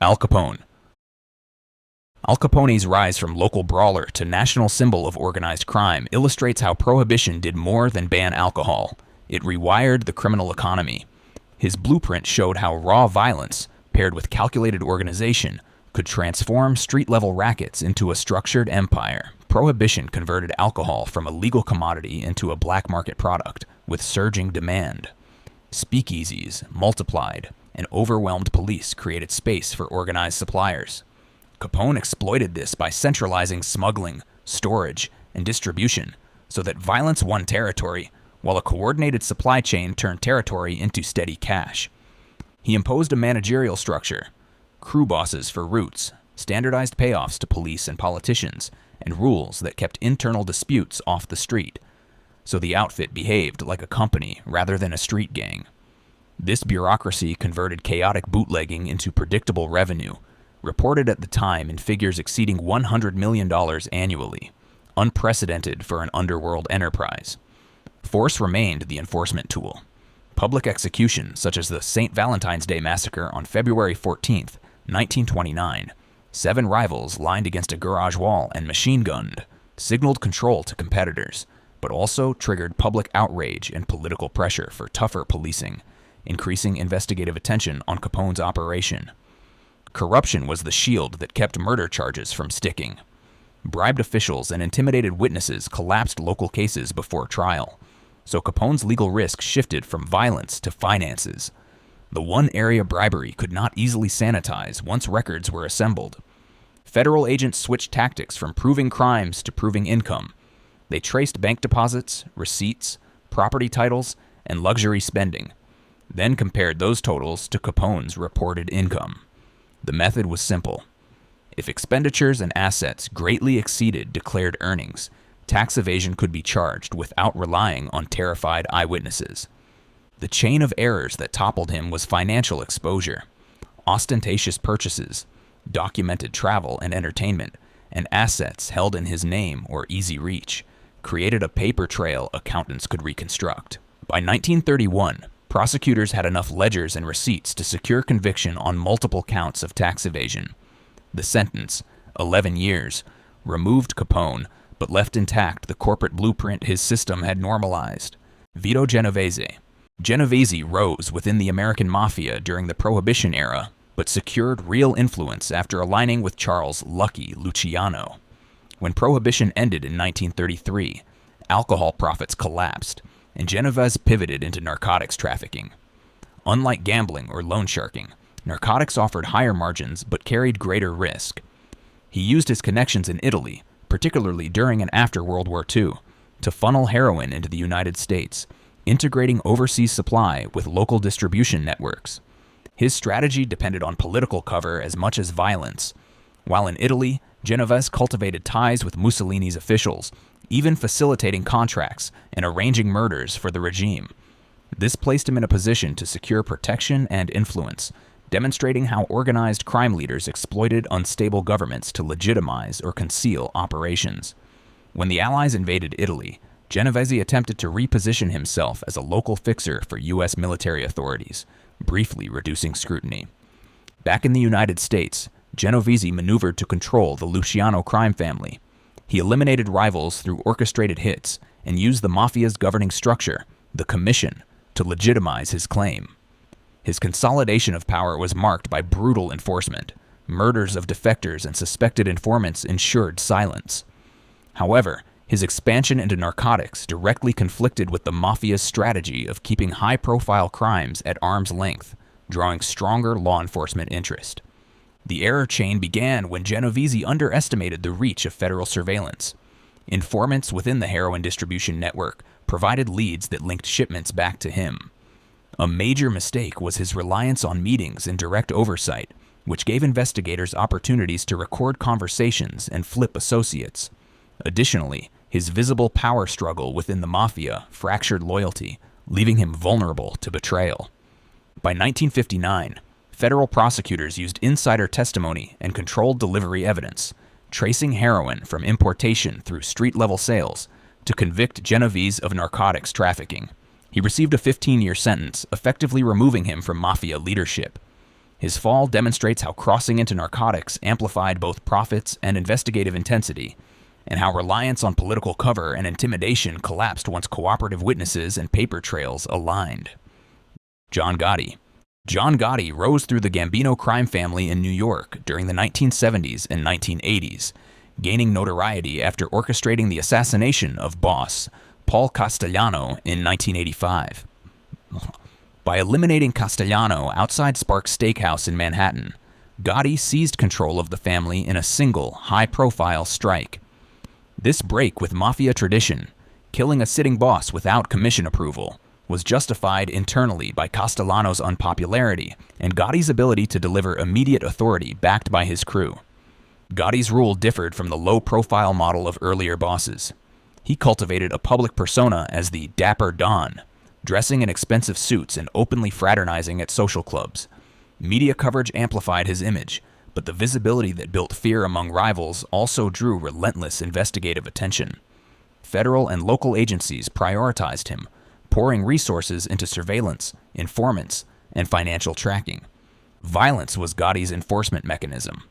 Al Capone. Al Capone's rise from local brawler to national symbol of organized crime illustrates how Prohibition did more than ban alcohol. It rewired the criminal economy. His blueprint showed how raw violence, paired with calculated organization, could transform street-level rackets into a structured empire. Prohibition converted alcohol from a legal commodity into a black market product with surging demand. Speakeasies multiplied, and overwhelmed police created space for organized suppliers. Capone exploited this by centralizing smuggling, storage, and distribution so that violence won territory, while a coordinated supply chain turned territory into steady cash. He imposed a managerial structure, crew bosses for routes, standardized payoffs to police and politicians, and rules that kept internal disputes off the street, so the outfit behaved like a company rather than a street gang. This bureaucracy converted chaotic bootlegging into predictable revenue, reported at the time in figures exceeding $100 million annually, unprecedented for an underworld enterprise. Force remained the enforcement tool. Public execution, such as the St. Valentine's Day Massacre on February 14, 1929, 7 rivals lined against a garage wall and machine-gunned, signaled control to competitors, but also triggered public outrage and political pressure for tougher policing, increasing investigative attention on Capone's operation. Corruption was the shield that kept murder charges from sticking. Bribed officials and intimidated witnesses collapsed local cases before trial, so Capone's legal risk shifted from violence to finances. The one area bribery could not easily sanitize once records were assembled. Federal agents switched tactics from proving crimes to proving income. They traced bank deposits, receipts, property titles, and luxury spending, then compared those totals to Capone's reported income. The method was simple. If expenditures and assets greatly exceeded declared earnings, tax evasion could be charged without relying on terrified eyewitnesses. The chain of errors that toppled him was financial exposure, ostentatious purchases, documented travel and entertainment, and assets held in his name or easy reach, created a paper trail accountants could reconstruct. By 1931, prosecutors had enough ledgers and receipts to secure conviction on multiple counts of tax evasion. The sentence, 11 years, removed Capone, but left intact the corporate blueprint his system had normalized. Vito Genovese. Genovese rose within the American Mafia during the Prohibition era, but secured real influence after aligning with Charles "Lucky" Luciano. When Prohibition ended in 1933, alcohol profits collapsed, and Genovese pivoted into narcotics trafficking. Unlike gambling or loan sharking, narcotics offered higher margins but carried greater risk. He used his connections in Italy, particularly during and after World War II, to funnel heroin into the United States, integrating overseas supply with local distribution networks. His strategy depended on political cover as much as violence. While in Italy, Genovese cultivated ties with Mussolini's officials, even facilitating contracts and arranging murders for the regime. This placed him in a position to secure protection and influence, demonstrating how organized crime leaders exploited unstable governments to legitimize or conceal operations. When the Allies invaded Italy, Genovese attempted to reposition himself as a local fixer for U.S. military authorities, briefly reducing scrutiny. Back in the United States, Genovese maneuvered to control the Luciano crime family. He eliminated rivals through orchestrated hits and used the mafia's governing structure, the Commission, to legitimize his claim. His consolidation of power was marked by brutal enforcement. Murders of defectors and suspected informants ensured silence. However, his expansion into narcotics directly conflicted with the mafia's strategy of keeping high-profile crimes at arm's length, drawing stronger law enforcement interest. The error chain began when Genovese underestimated the reach of federal surveillance. Informants within the heroin distribution network provided leads that linked shipments back to him. A major mistake was his reliance on meetings and direct oversight, which gave investigators opportunities to record conversations and flip associates. Additionally, his visible power struggle within the mafia fractured loyalty, leaving him vulnerable to betrayal. By 1959, federal prosecutors used insider testimony and controlled delivery evidence, tracing heroin from importation through street-level sales to convict Genovese of narcotics trafficking. He received a 15-year sentence, effectively removing him from mafia leadership. His fall demonstrates how crossing into narcotics amplified both profits and investigative intensity, and how reliance on political cover and intimidation collapsed once cooperative witnesses and paper trails aligned. John Gotti. John Gotti rose through the Gambino crime family in New York during the 1970s and 1980s, gaining notoriety after orchestrating the assassination of boss Paul Castellano in 1985. By eliminating Castellano outside Sparks Steakhouse in Manhattan, Gotti seized control of the family in a single, high-profile strike. This break with mafia tradition, killing a sitting boss without commission approval, was justified internally by Castellano's unpopularity and Gotti's ability to deliver immediate authority backed by his crew. Gotti's rule differed from the low-profile model of earlier bosses. He cultivated a public persona as the Dapper Don, dressing in expensive suits and openly fraternizing at social clubs. Media coverage amplified his image, but the visibility that built fear among rivals also drew relentless investigative attention. Federal and local agencies prioritized him, pouring resources into surveillance, informants, and financial tracking. Violence was Gotti's enforcement mechanism.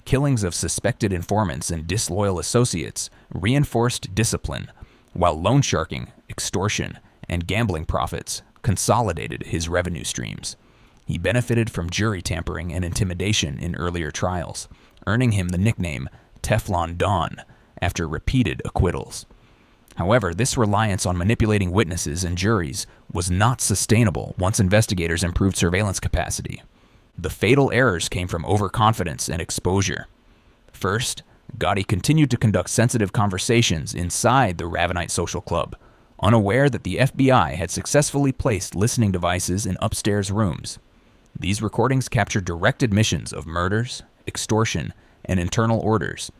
Killings of suspected informants and disloyal associates reinforced discipline, while loan sharking, extortion, and gambling profits consolidated his revenue streams. He benefited from jury tampering and intimidation in earlier trials, earning him the nickname Teflon Don after repeated acquittals. However, this reliance on manipulating witnesses and juries was not sustainable once investigators improved surveillance capacity. The fatal errors came from overconfidence and exposure. First, Gotti continued to conduct sensitive conversations inside the Ravenite social club, unaware that the FBI had successfully placed listening devices in upstairs rooms. These recordings captured direct admissions of murders, extortion, and internal orders.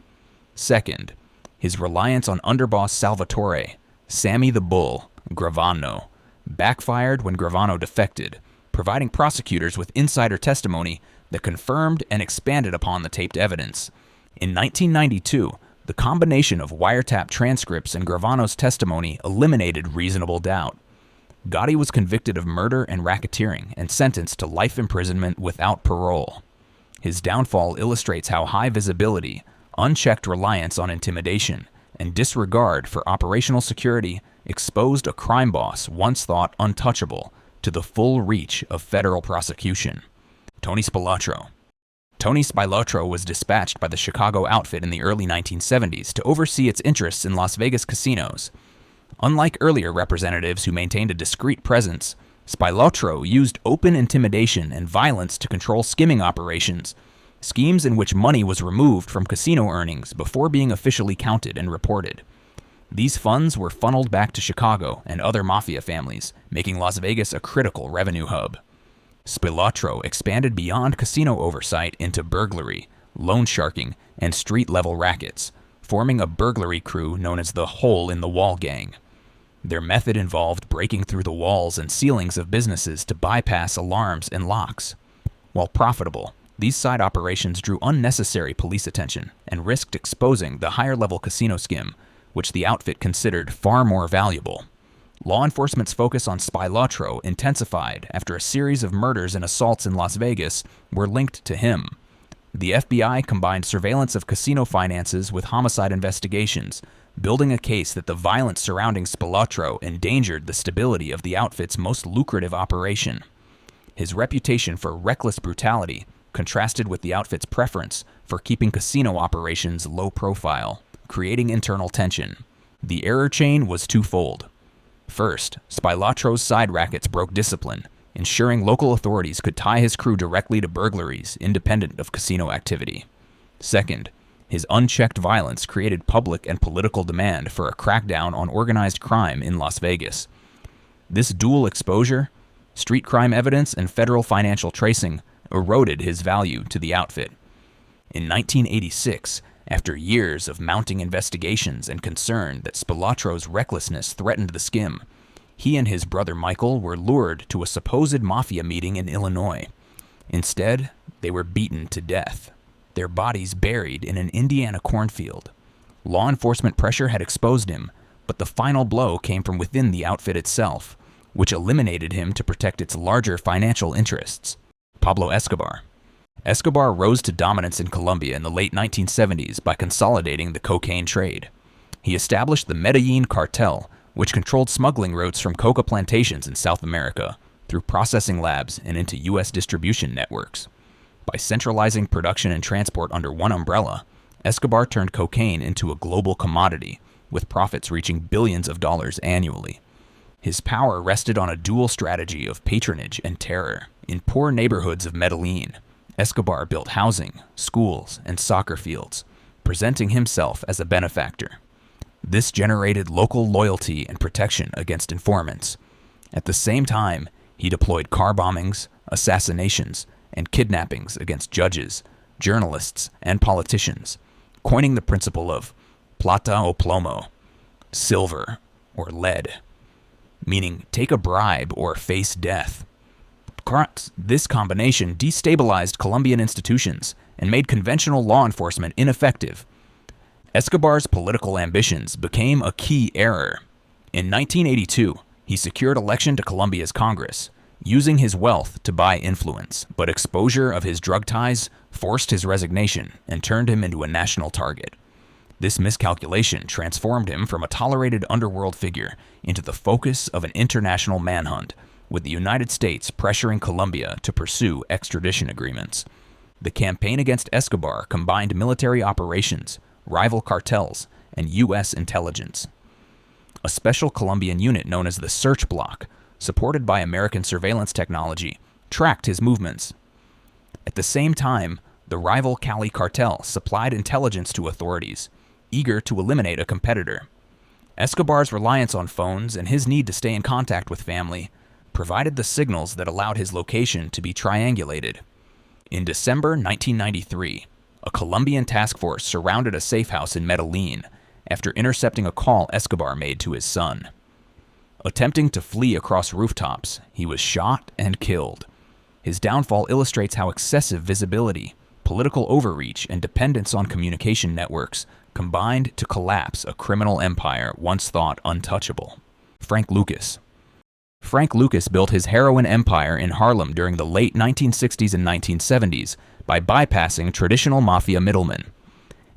Second, his reliance on underboss Salvatore, Sammy the Bull, Gravano, backfired when Gravano defected, providing prosecutors with insider testimony that confirmed and expanded upon the taped evidence. In 1992, the combination of wiretap transcripts and Gravano's testimony eliminated reasonable doubt. Gotti was convicted of murder and racketeering and sentenced to life imprisonment without parole. His downfall illustrates how high visibility, unchecked reliance on intimidation, and disregard for operational security exposed a crime boss once thought untouchable to the full reach of federal prosecution. Tony Spilotro. Tony Spilotro was dispatched by the Chicago outfit in the early 1970s to oversee its interests in Las Vegas casinos. Unlike earlier representatives who maintained a discreet presence, Spilotro used open intimidation and violence to control skimming operations, schemes in which money was removed from casino earnings before being officially counted and reported. These funds were funneled back to Chicago and other mafia families, making Las Vegas a critical revenue hub. Spilotro expanded beyond casino oversight into burglary, loan sharking, and street-level rackets, forming a burglary crew known as the Hole in the Wall Gang. Their method involved breaking through the walls and ceilings of businesses to bypass alarms and locks. While profitable, these side operations drew unnecessary police attention and risked exposing the higher-level casino skim, which the outfit considered far more valuable. Law enforcement's focus on Spilotro intensified after a series of murders and assaults in Las Vegas were linked to him. The FBI combined surveillance of casino finances with homicide investigations, building a case that the violence surrounding Spilotro endangered the stability of the outfit's most lucrative operation. His reputation for reckless brutality contrasted with the outfit's preference for keeping casino operations low profile, creating internal tension. The error chain was twofold. First, Spilotro's side rackets broke discipline, ensuring local authorities could tie his crew directly to burglaries independent of casino activity. Second, his unchecked violence created public and political demand for a crackdown on organized crime in Las Vegas. This dual exposure, street crime evidence and federal financial tracing, eroded his value to the outfit. In 1986, after years of mounting investigations and concern that Spilotro's recklessness threatened the skim, he and his brother Michael were lured to a supposed mafia meeting in Illinois. Instead, they were beaten to death, their bodies buried in an Indiana cornfield. Law enforcement pressure had exposed him, but the final blow came from within the outfit itself, which eliminated him to protect its larger financial interests. Pablo Escobar. Escobar rose to dominance in Colombia in the late 1970s by consolidating the cocaine trade. He established the Medellin cartel, which controlled smuggling routes from coca plantations in South America through processing labs and into U.S. distribution networks. By centralizing production and transport under one umbrella, Escobar turned cocaine into a global commodity, with profits reaching billions of dollars annually. His power rested on a dual strategy of patronage and terror. In poor neighborhoods of Medellin, Escobar built housing, schools, and soccer fields, presenting himself as a benefactor. This generated local loyalty and protection against informants. At the same time, he deployed car bombings, assassinations, and kidnappings against judges, journalists, and politicians, coining the principle of plata o plomo, silver or lead, meaning take a bribe or face death. This combination destabilized Colombian institutions and made conventional law enforcement ineffective. Escobar's political ambitions became a key error. In 1982, he secured election to Colombia's Congress, using his wealth to buy influence, but exposure of his drug ties forced his resignation and turned him into a national target. This miscalculation transformed him from a tolerated underworld figure into the focus of an international manhunt, with the United States pressuring Colombia to pursue extradition agreements. The campaign against Escobar combined military operations, rival cartels, and U.S. intelligence. A special Colombian unit known as the Search Bloc, supported by American surveillance technology, tracked his movements. At the same time, the rival Cali cartel supplied intelligence to authorities, eager to eliminate a competitor. Escobar's reliance on phones and his need to stay in contact with family provided the signals that allowed his location to be triangulated. In December 1993, a Colombian task force surrounded a safe house in Medellin after intercepting a call Escobar made to his son. Attempting to flee across rooftops, he was shot and killed. His downfall illustrates how excessive visibility, political overreach, and dependence on communication networks combined to collapse a criminal empire once thought untouchable. Frank Lucas. Frank Lucas built his heroin empire in Harlem during the late 1960s and 1970s by bypassing traditional mafia middlemen.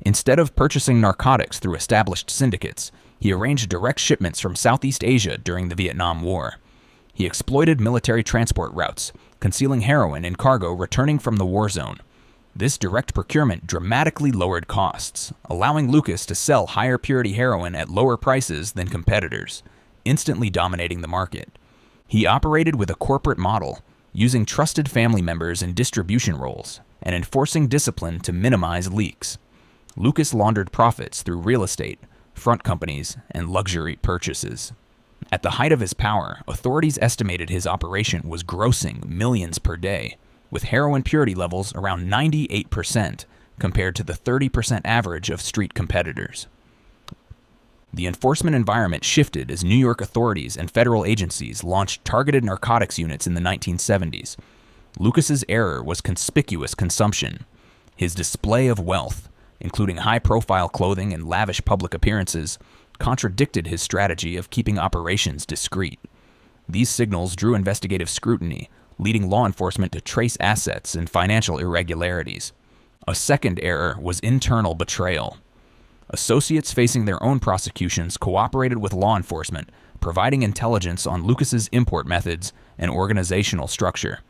Instead of purchasing narcotics through established syndicates, he arranged direct shipments from Southeast Asia during the Vietnam War. He exploited military transport routes, concealing heroin in cargo returning from the war zone. This direct procurement dramatically lowered costs, allowing Lucas to sell higher purity heroin at lower prices than competitors, instantly dominating the market. He operated with a corporate model, using trusted family members in distribution roles and enforcing discipline to minimize leaks. Lucas laundered profits through real estate, front companies, and luxury purchases. At the height of his power, authorities estimated his operation was grossing millions per day, with heroin purity levels around 98% compared to the 30% average of street competitors. The enforcement environment shifted as New York authorities and federal agencies launched targeted narcotics units in the 1970s. Lucas's error was conspicuous consumption. His display of wealth, including high-profile clothing and lavish public appearances, contradicted his strategy of keeping operations discreet. These signals drew investigative scrutiny, leading law enforcement to trace assets and financial irregularities. A second error was internal betrayal. Associates facing their own prosecutions cooperated with law enforcement, providing intelligence on Lucas's import methods and organizational structure.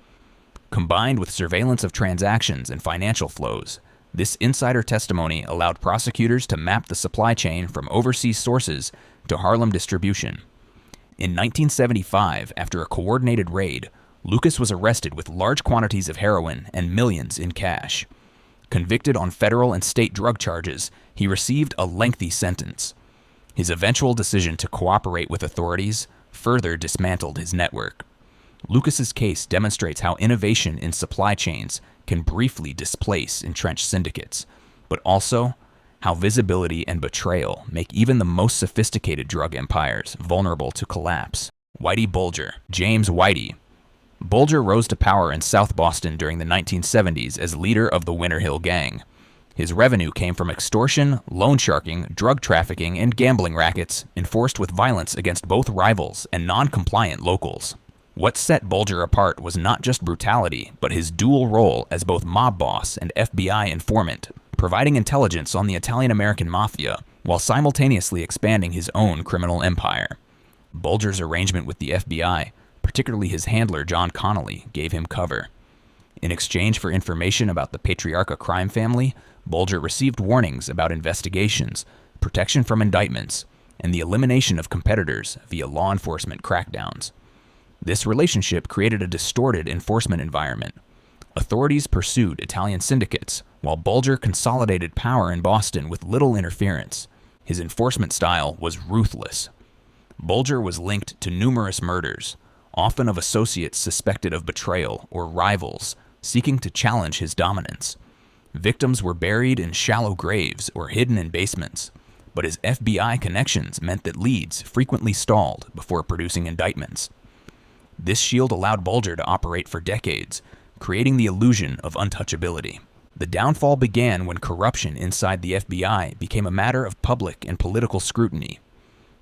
Combined with surveillance of transactions and financial flows, this insider testimony allowed prosecutors to map the supply chain from overseas sources to Harlem distribution. In 1975, after a coordinated raid, Lucas was arrested with large quantities of heroin and millions in cash. Convicted on federal and state drug charges, he received a lengthy sentence. His eventual decision to cooperate with authorities further dismantled his network. Lucas's case demonstrates how innovation in supply chains can briefly displace entrenched syndicates, but also how visibility and betrayal make even the most sophisticated drug empires vulnerable to collapse. Whitey Bulger. James Whitey Bulger rose to power in South Boston during the 1970s as leader of the Winter Hill Gang. His revenue came from extortion, loan sharking, drug trafficking, and gambling rackets enforced with violence against both rivals and non-compliant locals. What set Bulger apart was not just brutality, but his dual role as both mob boss and FBI informant, providing intelligence on the Italian-American mafia while simultaneously expanding his own criminal empire. Bulger's arrangement with the FBI, particularly his handler John Connolly, gave him cover. In exchange for information about the Patriarca crime family, Bulger received warnings about investigations, protection from indictments, and the elimination of competitors via law enforcement crackdowns. This relationship created a distorted enforcement environment. Authorities pursued Italian syndicates, while Bulger consolidated power in Boston with little interference. His enforcement style was ruthless. Bulger was linked to numerous murders, often of associates suspected of betrayal or rivals seeking to challenge his dominance. Victims were buried in shallow graves or hidden in basements, but his FBI connections meant that leads frequently stalled before producing indictments. This shield allowed Bulger to operate for decades, creating the illusion of untouchability. The downfall began when corruption inside the FBI became a matter of public and political scrutiny.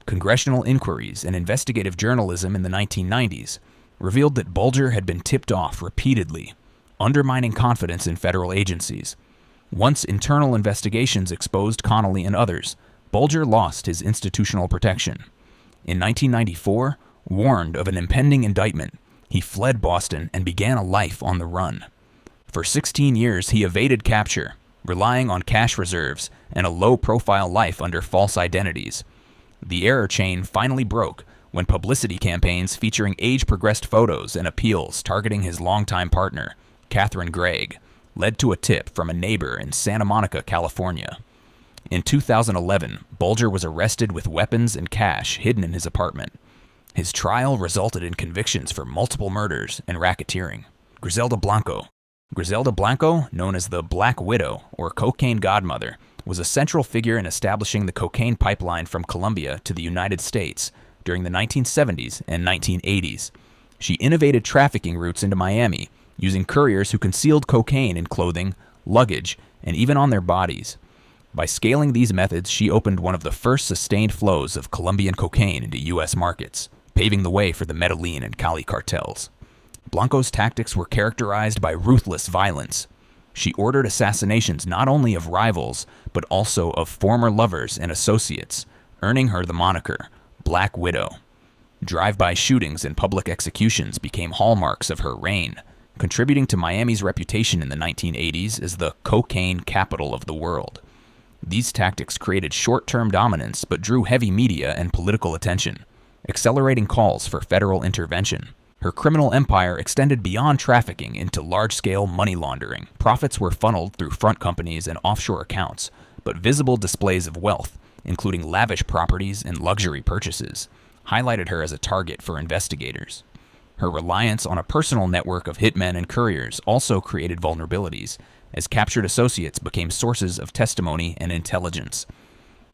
Congressional inquiries and investigative journalism in the 1990s revealed that Bulger had been tipped off repeatedly, undermining confidence in federal agencies. Once internal investigations exposed Connolly and others, Bulger lost his institutional protection. In 1994, warned of an impending indictment, he fled Boston and began a life on the run. For 16 years, he evaded capture, relying on cash reserves and a low-profile life under false identities. The error chain finally broke when publicity campaigns featuring age-progressed photos and appeals targeting his longtime partner, Catherine Gregg, led to a tip from a neighbor in Santa Monica, California. In 2011, Bulger was arrested with weapons and cash hidden in his apartment. His trial resulted in convictions for multiple murders and racketeering. Griselda Blanco. Griselda Blanco, known as the Black Widow or Cocaine Godmother, was a central figure in establishing the cocaine pipeline from Colombia to the United States during the 1970s and 1980s. She innovated trafficking routes into Miami, using couriers who concealed cocaine in clothing, luggage, and even on their bodies. By scaling these methods, she opened one of the first sustained flows of Colombian cocaine into U.S. markets, paving the way for the Medellin and Cali cartels. Blanco's tactics were characterized by ruthless violence. She ordered assassinations not only of rivals, but also of former lovers and associates, earning her the moniker Black Widow. Drive-by shootings and public executions became hallmarks of her reign, contributing to Miami's reputation in the 1980s as the cocaine capital of the world. These tactics created short-term dominance but drew heavy media and political attention, accelerating calls for federal intervention. Her criminal empire extended beyond trafficking into large-scale money laundering. Profits were funneled through front companies and offshore accounts, but visible displays of wealth, including lavish properties and luxury purchases, highlighted her as a target for investigators. Her reliance on a personal network of hitmen and couriers also created vulnerabilities, as captured associates became sources of testimony and intelligence.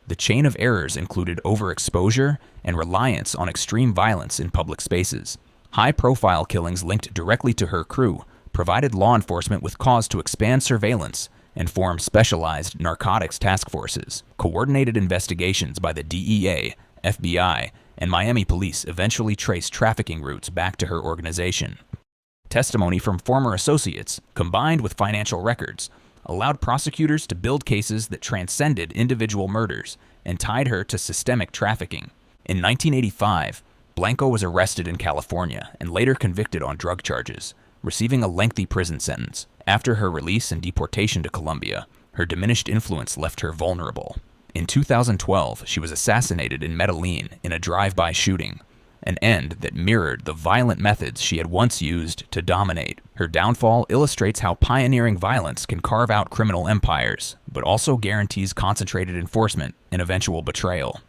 The chain of errors included overexposure and reliance on extreme violence in public spaces. High-profile killings linked directly to her crew provided law enforcement with cause to expand surveillance and form specialized narcotics task forces. Coordinated investigations by the DEA, FBI, and Miami police eventually traced trafficking routes back to her organization. Testimony from former associates, combined with financial records, allowed prosecutors to build cases that transcended individual murders and tied her to systemic trafficking. In 1985, Blanco was arrested in California and later convicted on drug charges, receiving a lengthy prison sentence. After her release and deportation to Colombia, her diminished influence left her vulnerable. In 2012, she was assassinated in Medellin in a drive-by shooting, an end that mirrored the violent methods she had once used to dominate. Her downfall illustrates how pioneering violence can carve out criminal empires, but also guarantees concentrated enforcement and eventual betrayal.